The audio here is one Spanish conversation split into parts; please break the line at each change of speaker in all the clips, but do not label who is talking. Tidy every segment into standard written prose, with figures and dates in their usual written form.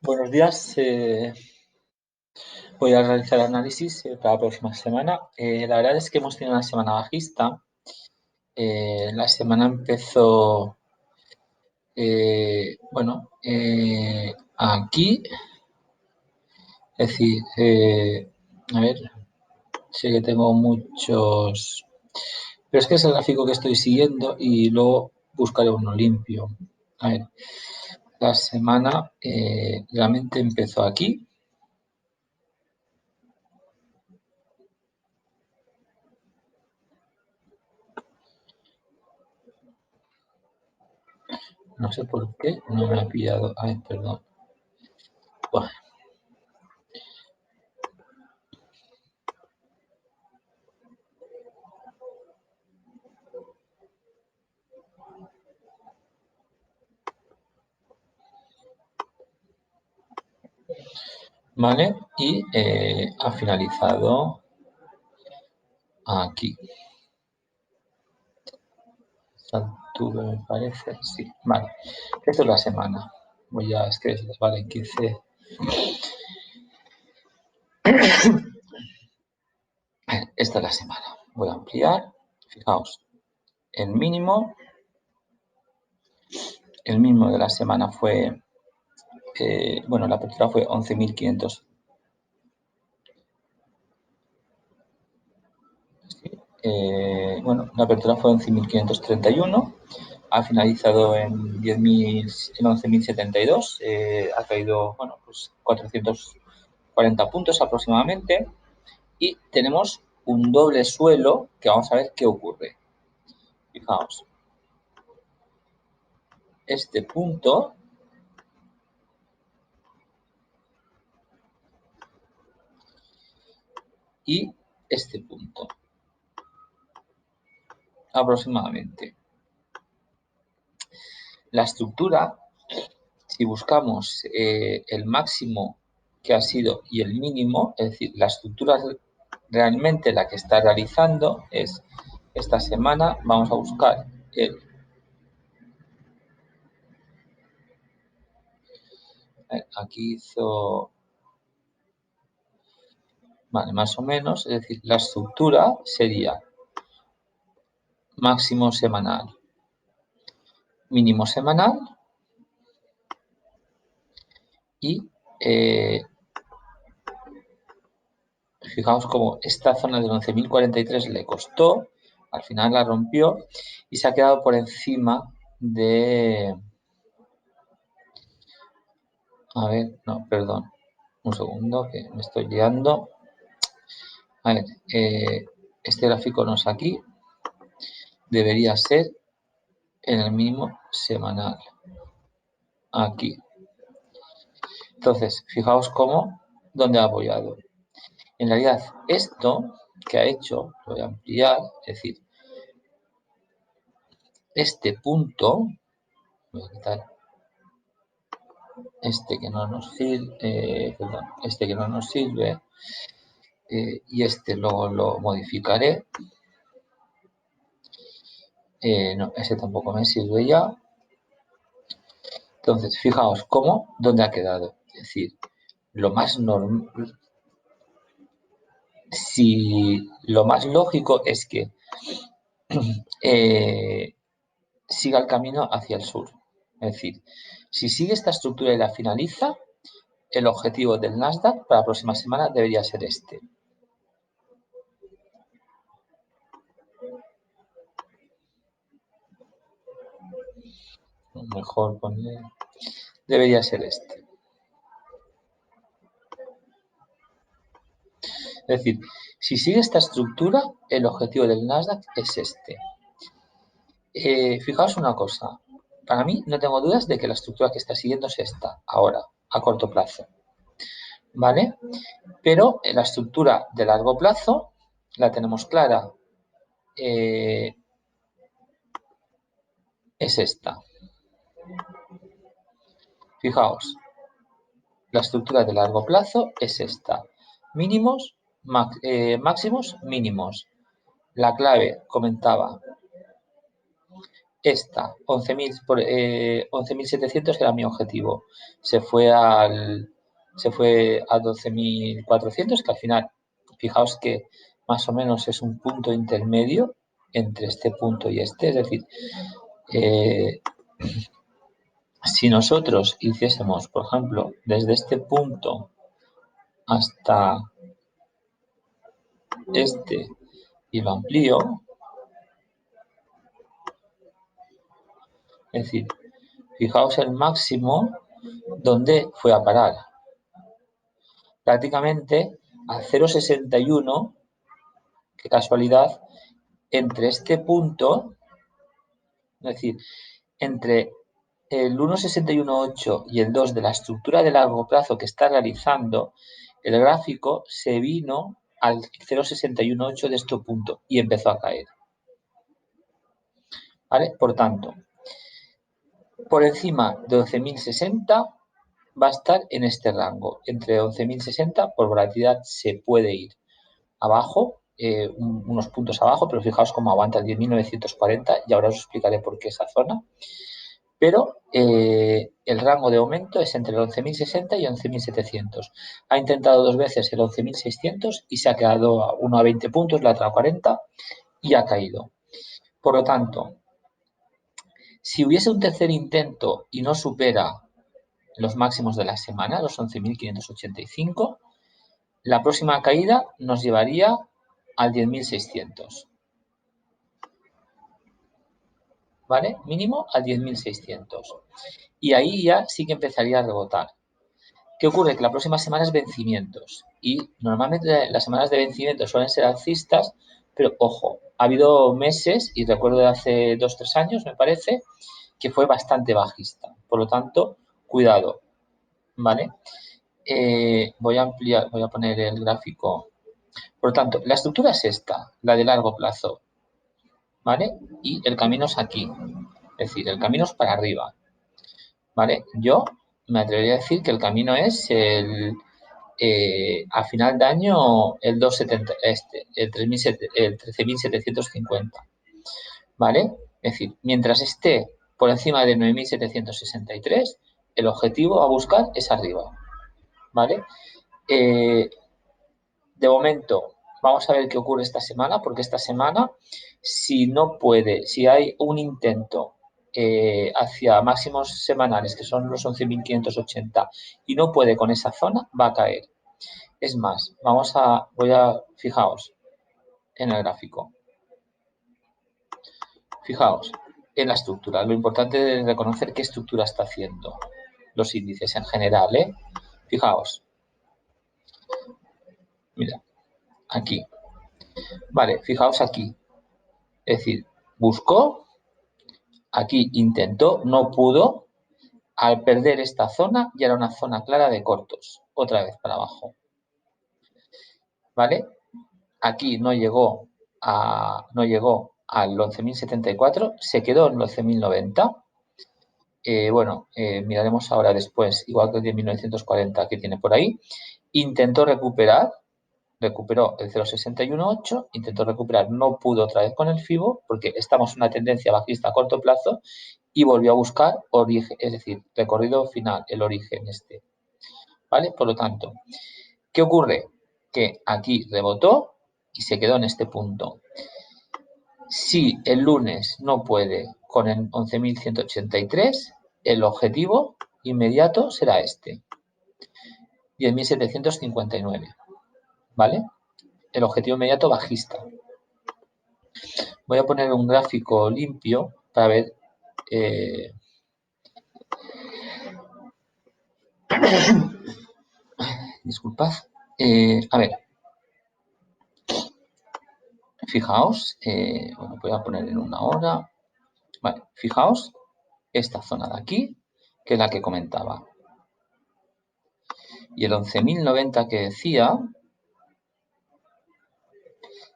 Buenos días. Voy a realizar análisis para la próxima semana. La verdad es que hemos tenido una semana bajista. La semana empezó, aquí. Es decir, a ver, sé que tengo muchos, pero es que es el gráfico que estoy siguiendo y luego buscaré uno limpio. A ver, la semana realmente empezó aquí. No sé por qué no me ha pillado. Ay, perdón. Bueno, ¿vale? Y ha finalizado aquí. Octubre me parece, sí, vale. Esto es la semana. Voy a, es que vale, 15. Esta es la semana. Voy a ampliar. Fijaos, el mínimo de la semana fue, la apertura fue 11.500. La apertura fue 11.531. Ha finalizado en 11.072. Ha caído, pues 440 puntos aproximadamente. Y tenemos un doble suelo que vamos a ver qué ocurre. Fijaos, este punto y este punto, aproximadamente. La estructura, si buscamos el máximo que ha sido y el mínimo, es decir, la estructura realmente la que está realizando es esta semana. Vamos a buscar aquí hizo, vale, más o menos, es decir, la estructura sería máximo semanal, mínimo semanal y fijaos cómo esta zona de 11.043 le costó, al final la rompió y se ha quedado por encima de... A ver, no, perdón, un segundo que me estoy liando. A ver, este gráfico no es aquí, debería ser en el mínimo semanal, aquí. Entonces, fijaos cómo, dónde ha apoyado. En realidad, esto que ha hecho, lo voy a ampliar, es decir, este punto, voy a quitar este que no nos sirve, este que no nos sirve, y este luego lo modificaré. No, ese tampoco me sirve ya. Entonces, fijaos cómo, dónde ha quedado. Es decir, lo más normal, si lo más lógico es que siga el camino hacia el sur. Es decir, si sigue esta estructura y la finaliza, el objetivo del Nasdaq para la próxima semana debería ser este. Mejor poner... Debería ser este. Es decir, si sigue esta estructura, el objetivo del Nasdaq es este. Fijaos una cosa, para mí no tengo dudas de que la estructura que está siguiendo es esta, ahora, a corto plazo. ¿Vale? Pero la estructura de largo plazo la tenemos clara. Es esta. Fijaos, la estructura de largo plazo es esta. Mínimos, máximos, mínimos. La clave, comentaba, esta, 11.700 era mi objetivo. Se fue a 12.400, que al final, fijaos que más o menos es un punto intermedio entre este punto y este. Es decir, si nosotros hiciésemos, por ejemplo, desde este punto hasta este y lo amplío, es decir, fijaos el máximo donde fue a parar. Prácticamente a 0,61, qué casualidad, entre este punto, es decir, entre el 1,618 y el 2 de la estructura de largo plazo que está realizando, el gráfico se vino al 0,618 de este punto y empezó a caer. ¿Vale? Por tanto, por encima de 11.060 va a estar en este rango. Entre 11.060 por volatilidad se puede ir abajo, unos puntos abajo, pero fijaos cómo aguanta el 10.940 y ahora os explicaré por qué esa zona. Pero el rango de aumento es entre el 11.060 y 11.700. Ha intentado dos veces el 11.600 y se ha quedado uno a 20 puntos, la otra a 40 y ha caído. Por lo tanto, si hubiese un tercer intento y no supera los máximos de la semana, los 11.585, la próxima caída nos llevaría al 10.600. ¿Vale? Mínimo al 10.600. Y ahí ya sí que empezaría a rebotar. ¿Qué ocurre? Que la próxima semana es vencimientos. Y normalmente las semanas de vencimientos suelen ser alcistas, pero ojo, ha habido meses, y recuerdo de hace 2-3 años, me parece, que fue bastante bajista. Por lo tanto, cuidado. ¿Vale? Voy a ampliar, voy a poner el gráfico. Por lo tanto, la estructura es esta, la de largo plazo. ¿Vale? Y el camino es aquí. Es decir, el camino es para arriba. ¿Vale? Yo me atrevería a decir que el camino es a final de año el 270, el 13.750. ¿Vale? Es decir, mientras esté por encima de 9.763, el objetivo a buscar es arriba. ¿Vale? De momento, vamos a ver qué ocurre esta semana, porque esta semana, si no puede, si hay un intento hacia máximos semanales, que son los 11.580, y no puede con esa zona, va a caer. Es más, fijaos en el gráfico. Fijaos en la estructura. Lo importante es reconocer qué estructura está haciendo los índices en general, ¿eh? Fijaos. Mira, aquí. Vale, fijaos aquí. Es decir, buscó, aquí intentó, no pudo. Al perder esta zona, ya era una zona clara de cortos. Otra vez para abajo. ¿Vale? Aquí no llegó al 11.074, se quedó en 11.090. Miraremos ahora después, igual que el 10.940 que tiene por ahí. Intentó recuperó el 0,618, intentó recuperar, no pudo otra vez con el FIBO, porque estamos en una tendencia bajista a corto plazo, y volvió a buscar origen, es decir, recorrido final, el origen este. ¿Vale? Por lo tanto, ¿qué ocurre? Que aquí rebotó y se quedó en este punto. Si el lunes no puede con el 11.183, el objetivo inmediato será este, 10.759, ¿vale? El objetivo inmediato bajista. Voy a poner un gráfico limpio para ver. Disculpad. A ver. Fijaos. Voy a poner en una hora. Vale, fijaos esta zona de aquí, que es la que comentaba. Y el 11.090 que decía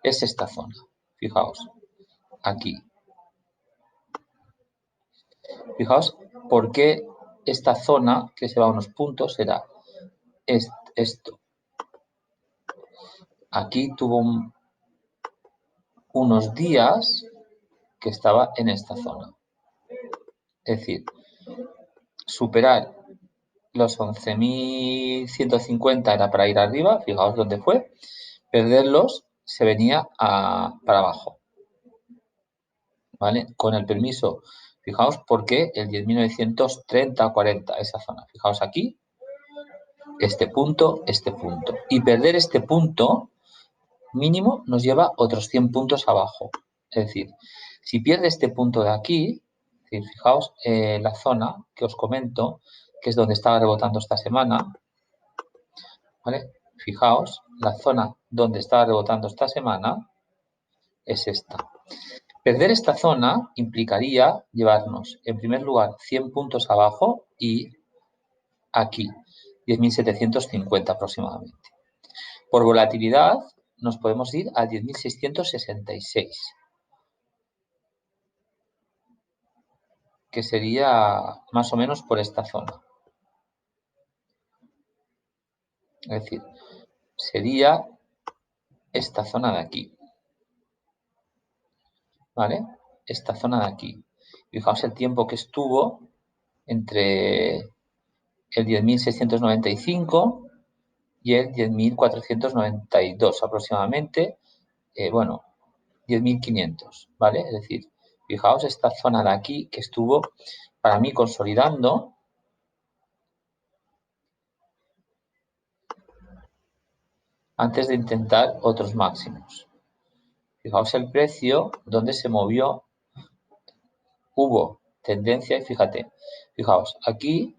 es esta zona. Fijaos, aquí. Fijaos por qué esta zona, que se va a unos puntos, será esto. Aquí tuvo unos días que estaba en esta zona. Es decir, superar los 11.150 era para ir arriba, fijaos dónde fue, perderlos se venía para abajo, ¿vale? Con el permiso, fijaos por qué el 10.930, 40, esa zona. Fijaos aquí, este punto, y perder este punto mínimo nos lleva otros 100 puntos abajo. Es decir, si pierde este punto de aquí, fijaos la zona que os comento, que es donde estaba rebotando esta semana, ¿vale? Fijaos, la zona donde estaba rebotando esta semana es esta. Perder esta zona implicaría llevarnos, en primer lugar, 100 puntos abajo y aquí, 10.750 aproximadamente. Por volatilidad, nos podemos ir a 10.666, que sería más o menos por esta zona. Es decir, sería esta zona de aquí, ¿vale? Esta zona de aquí. Fijaos el tiempo que estuvo entre el 10.695 y el 10.492 aproximadamente, bueno, 10.500, ¿vale? Es decir, fijaos esta zona de aquí que estuvo para mí consolidando antes de intentar otros máximos. Fijaos el precio donde se movió, hubo tendencia y fijaos, aquí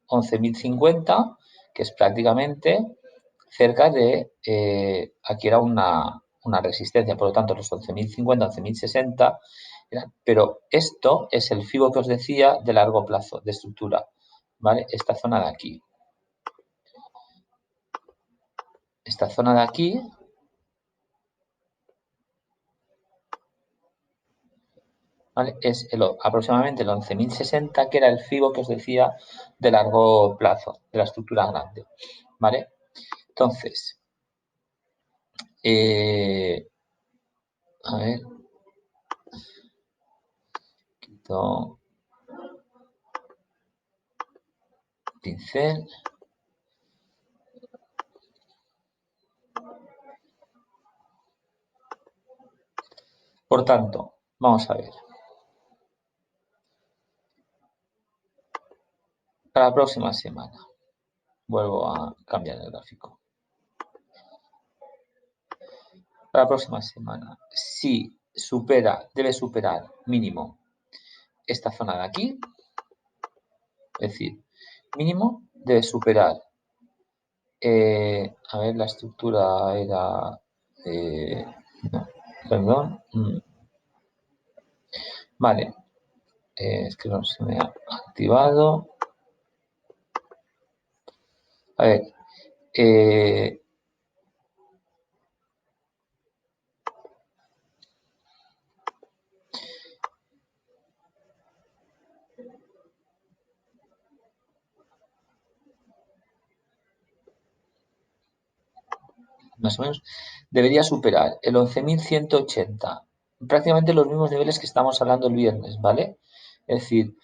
11.050, que es prácticamente cerca de, aquí era una resistencia, por lo tanto los 11.050, 11.060, pero esto es el FIBO que os decía de largo plazo, de estructura, ¿vale? Esta zona de aquí. Esta zona de aquí, ¿vale? Es aproximadamente el 11.060, que era el FIBO que os decía de largo plazo, de la estructura grande, ¿vale? Entonces, a ver, quito pincel. Por tanto, vamos a ver. Para la próxima semana, vuelvo a cambiar el gráfico. Para la próxima semana, si debe superar mínimo esta zona de aquí, es decir, mínimo debe superar, a ver, la estructura era, no, perdón, vale, es que no se me ha activado. A ver, más o menos, debería superar el 11.180, prácticamente los mismos niveles que estamos hablando el viernes, ¿vale? Es decir,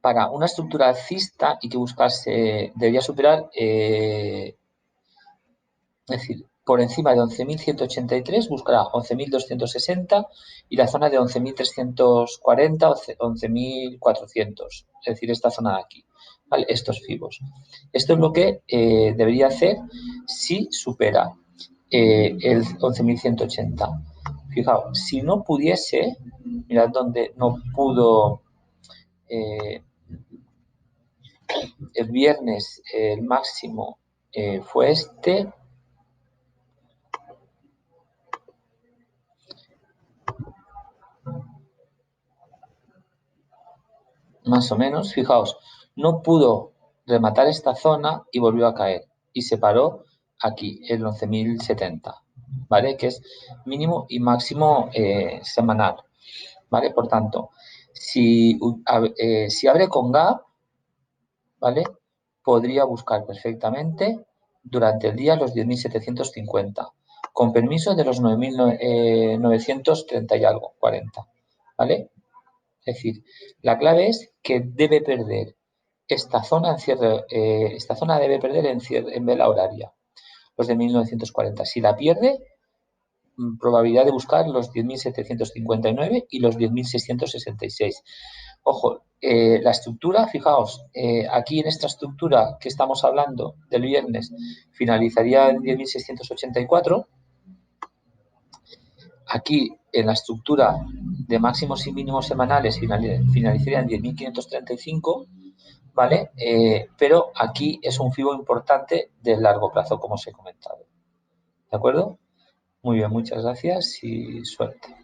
para una estructura alcista y que buscase, debería superar, es decir, por encima de 11.183 buscará 11.260 y la zona de 11.340 o 11.400, es decir, esta zona de aquí, ¿vale? Estos fibos. Esto es lo que debería hacer si supera el 11.180. Fijaos, si no pudiese, mirad dónde no pudo el viernes, el máximo fue este. Más o menos, fijaos, no pudo rematar esta zona y volvió a caer. Y se paró aquí, en 11.070, ¿vale? Que es mínimo y máximo semanal, ¿vale? Por tanto, si abre con gap, ¿vale? Podría buscar perfectamente durante el día los 10.750, con permiso de los 9.930 y algo, 40, ¿vale? Es decir, la clave es que debe perder esta zona en cierre, esta zona debe perder en vela horaria, los de 1940. Si la pierde, probabilidad de buscar los 10.759 y los 10.666. Ojo, la estructura, fijaos, aquí en esta estructura que estamos hablando del viernes finalizaría en 10.684. Aquí en la estructura de máximos y mínimos semanales finalizaría en 10.535, ¿vale? Pero aquí es un FIBO importante de largo plazo, como os he comentado. ¿De acuerdo? Muy bien, muchas gracias y suerte.